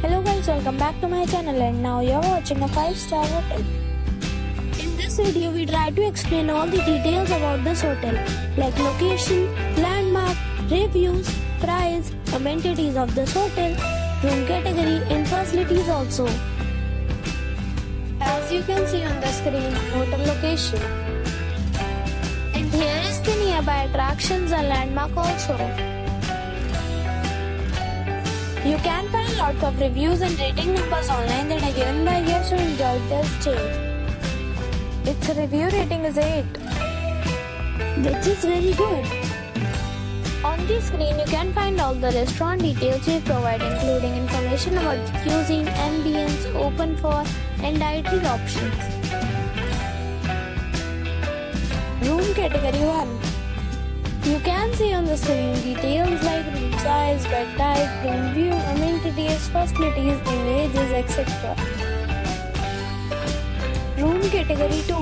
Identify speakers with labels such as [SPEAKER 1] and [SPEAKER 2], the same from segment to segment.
[SPEAKER 1] Hello guys, welcome back to my channel and now you're watching a 5-star hotel. In this video, we try to explain all the details about this hotel like location, landmark, reviews, price, amenities of this hotel, room category and facilities also. As you can see on the screen, hotel location. And here is the nearby attractions and landmark also. You can find lots of reviews and rating numbers online that are given by guests who enjoyed their stay. Its review rating is 8, which is very good. On the screen, you can find all the restaurant details we provide, including information about the cuisine, ambience, open for, and dietary options. Room category 1. You can see on the screen details like room size, bed type, room view, amenities, facilities, images, etc. Room category 2.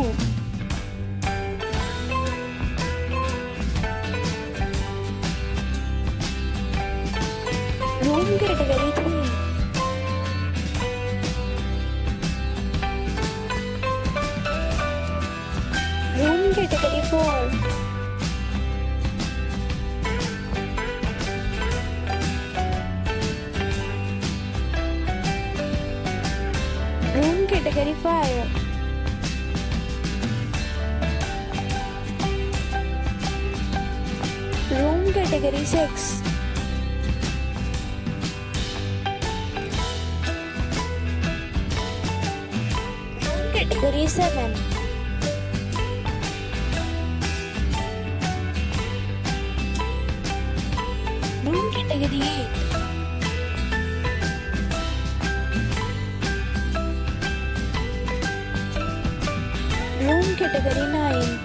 [SPEAKER 1] Room category 3. Room category 4. Room category 5. Room category 6. Room category 7. Room category 8. Room category 9.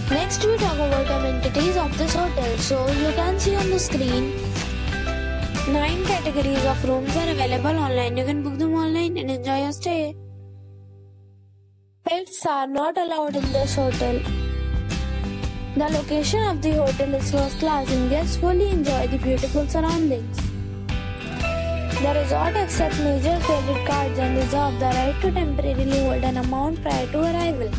[SPEAKER 1] Next we talk about amenities of this hotel. So you can see on the screen 9 categories of rooms are available online. You can book them online and enjoy your stay. Pets are not allowed in this hotel. The location of the hotel is first class and guests fully enjoy the beautiful surroundings. The resort accepts major credit cards and reserves the right to temporarily hold an amount prior to arrival.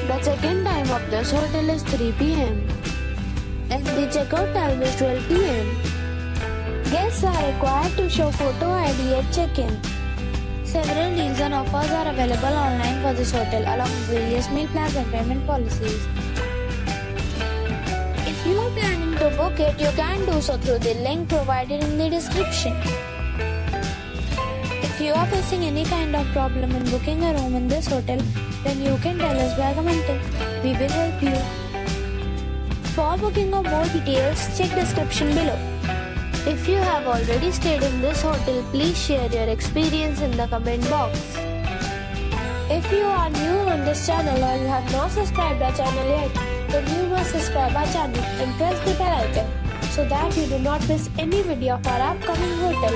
[SPEAKER 1] The check-in time of this hotel is 3 p.m. and the check-out time is 12 p.m. Guests are required to show photo ID at check-in. Several deals and offers are available online for this hotel along with various meal plans and payment policies. If you are planning to book it, you can do so through the link provided in the description. If you are facing any kind of problem in booking a room in this hotel, then you can tell us by commenting. We will help you. For booking or more details, check description below. If you have already stayed in this hotel, please share your experience in the comment box. If you are new on this channel or you have not subscribed our channel yet, then you must subscribe our channel and press the bell icon so that you do not miss any video of our upcoming hotel.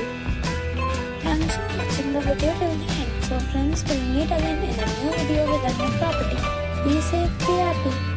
[SPEAKER 1] Thanks for watching the video till the end. So friends, we'll meet again in a new video with a new property. Be safe, be happy.